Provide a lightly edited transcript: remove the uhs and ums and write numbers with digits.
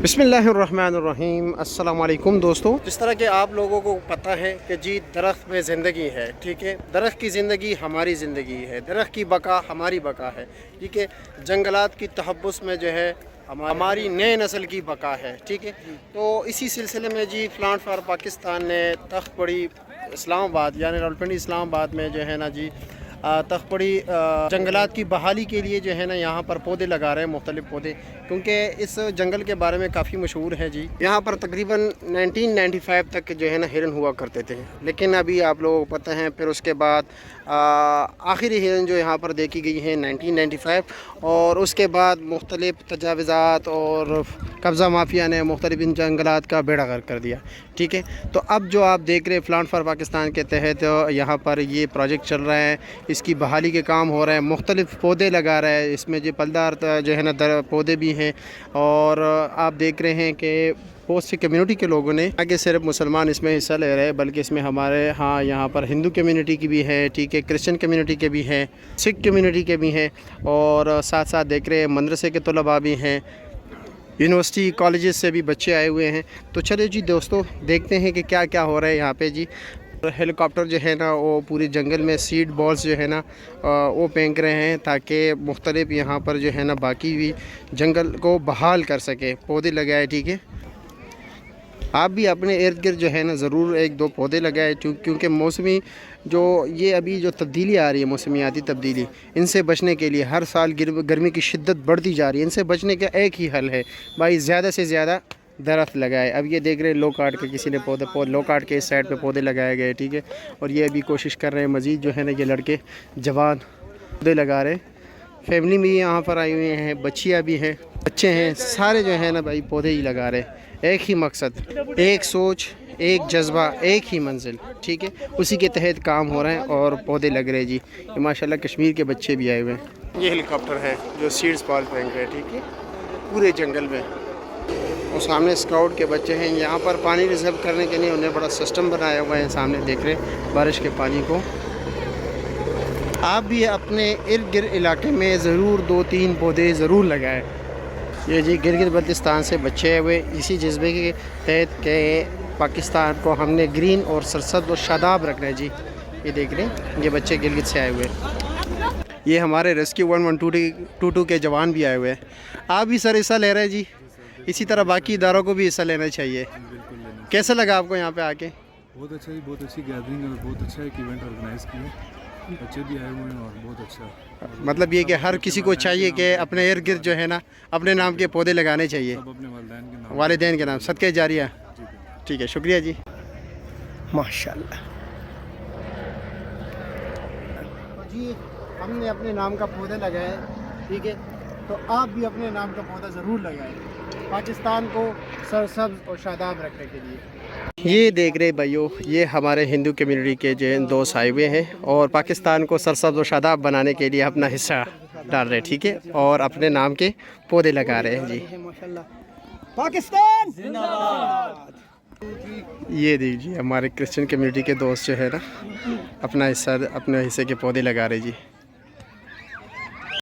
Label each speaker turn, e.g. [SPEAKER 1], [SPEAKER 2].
[SPEAKER 1] बिस्मिल्लाहिर्रहमानिर्रहीम। अस्सलाम वालेकुम दोस्तों। जिस तरह के आप लोगों को पता है कि जी दरख्त में ज़िंदगी है, ठीक है। दरख्त की ज़िंदगी हमारी ज़िंदगी है, दरख्त की बका हमारी बका है, ठीक है। जंगलात की तहब्बुस में जो है हमारी नए नस्ल की बका है, ठीक है। तो इसी सिलसिले में जी प्लांट फॉर पाकिस्तान ने तख्त बड़ी इस्लामाबाद यानी रावलपिंडी इस्लामाबाद में जो है ना जी तख्तबड़ी जंगलात की बहाली के लिए जो है ना यहाँ पर पौधे लगा रहे हैं, मुख्तलिफ़ पौधे, क्योंकि इस जंगल के बारे में काफ़ी मशहूर है जी। यहाँ पर तकरीबन 1995 तक जो है ना हिरन हुआ करते थे, लेकिन अभी आप लोगों को पता है फिर उसके बाद आखिरी हिरन जो यहाँ पर देखी गई है 1995, और उसके बाद मुख्तलिफ़ तजावज़ात और कब्ज़ा माफिया ने मुख्तलिफ़ इन जंगलात का बेड़ा गर्क कर दिया, ठीक है। तो अब जो आप देख रहे हैं प्लांट फॉर पाकिस्तान के तहत यहाँ पर ये प्रोजेक्ट चल रहा है, इसकी बहाली के काम हो रहे हैं, मुख्तलिफ़ पौधे लगा रहा है, इसमें जो पलदार जो है ना पौधे भी हैं। और आप देख रहे हैं कि बहुत सी कम्युनिटी के लोगों ने, आगे सिर्फ मुसलमान इसमें हिस्सा ले रहे हैं, बल्कि इसमें हमारे यहाँ पर हिंदू कम्युनिटी की भी है, ठीक है, क्रिश्चियन कम्युनिटी के भी हैं, सिख कम्युनिटी के भी हैं, और साथ साथ देख रहे हैं मदरसे के तलबा भी हैं, यूनिवर्सिटी कॉलेजेस से भी बच्चे आए हुए हैं। तो चलिए जी दोस्तों, देखते हैं कि क्या क्या हो रहा है यहाँ पे जी। हेलीकॉप्टर जो है ना वो पूरी जंगल में सीड बॉल्स जो है ना वो फेंक रहे हैं, ताकि मुख्तलिफ यहाँ पर जो है ना बाकी भी जंगल को बहाल कर सके, पौधे लगाए, ठीक है। आप भी अपने इर्द गिर्द जो है ना ज़रूर एक दो पौधे लगाए, क्योंकि मौसमी जो ये अभी जो तब्दीली आ रही है, मौसमियाती तब्दीली, इनसे बचने के लिए हर साल गर्मी की शिद्दत बढ़ती जा रही है। इनसे बचने का एक ही हल है भाई, ज़्यादा से ज़्यादा दरख्त लगाए। अब ये देख रहे हैं लो काट के किसी ने लो काट के इस साइड पे पौधे लगाए गए, ठीक है। और ये अभी कोशिश कर रहे हैं मज़ीद जो है ना ये लड़के जवान पौधे लगा रहे हैं। फैमिली भी यहाँ पर आई हुई हैं, बच्चियाँ भी हैं, बच्चे हैं, सारे जो है ना भाई पौधे ही लगा रहे हैं। एक ही मकसद, एक सोच, एक जज्बा, एक ही मंजिल, ठीक है। उसी के तहत काम हो रहा है और पौधे लग रहे हैं जी। ये माशाल्लाह कश्मीर के बच्चे भी आए हुए हैं। ये हेलीकॉप्टर है जो सीड्स बॉल फेंक रहे हैं, ठीक है, पूरे जंगल में। और सामने स्काउट के बच्चे हैं, यहाँ पर पानी रिजर्व करने के लिए उन्हें बड़ा सिस्टम बनाया हुआ है। सामने देख रहे हैं बारिश के पानी को। आप भी अपने इर्द गिर्द इलाके में ज़रूर 2-3 पौधे ज़रूर लगाएं। ये जी गिलगित बल्तिस्तान से बच्चे आए हुए, इसी जज्बे के तहत के पाकिस्तान को हमने ग्रीन और सरसब्ज़ और शादाब रखना है जी। ये देख रहे हैं ये बच्चे गिलगित से आए हुए हैं। ये हमारे रेस्क्यू 1122 के जवान भी आए हुए हैं। आप भी सर हिस्सा ले रहे हैं जी, इसी तरह बाकी इदारों को भी हिस्सा लेना चाहिए। कैसा लगा आपको यहाँ पे आके?
[SPEAKER 2] बहुत अच्छा जी, बहुत अच्छी गैदरिंग और बहुत अच्छा एक इवेंट ऑर्गेनाइज़ किया, बच्चे भी आए हुए हैं और बहुत अच्छा।
[SPEAKER 1] मतलब ये कि हर किसी को चाहिए कि अपने इर्द गिर्द जो है ना अपने नाम के पौधे लगाने चाहिए,
[SPEAKER 2] अपने
[SPEAKER 1] वालिदैन के नाम, सदके जारिया। ठीक है, शुक्रिया जी, माशाल्लाह। जी हमने अपने नाम का पौधा लगाया, ठीक है, तो आप भी अपने नाम का पौधा ज़रूर लगाएं, पाकिस्तान को सरसब्ज़ और शादाब रखने के लिए। ये देख रहे भाइयों, ये हमारे हिंदू कम्युनिटी के जो दोस्त आए हुए हैं और पाकिस्तान को सरसब्ज़ और शादाब बनाने के लिए अपना हिस्सा डाल रहे हैं, ठीक है, और अपने नाम के पौधे लगा रहे हैं जी। माशाल्लाह, पाकिस्तान जिंदाबाद। ये देखिए हमारे क्रिश्चियन कम्युनिटी के दोस्त जो है ना अपने हिस्से के पौधे लगा रहे जी।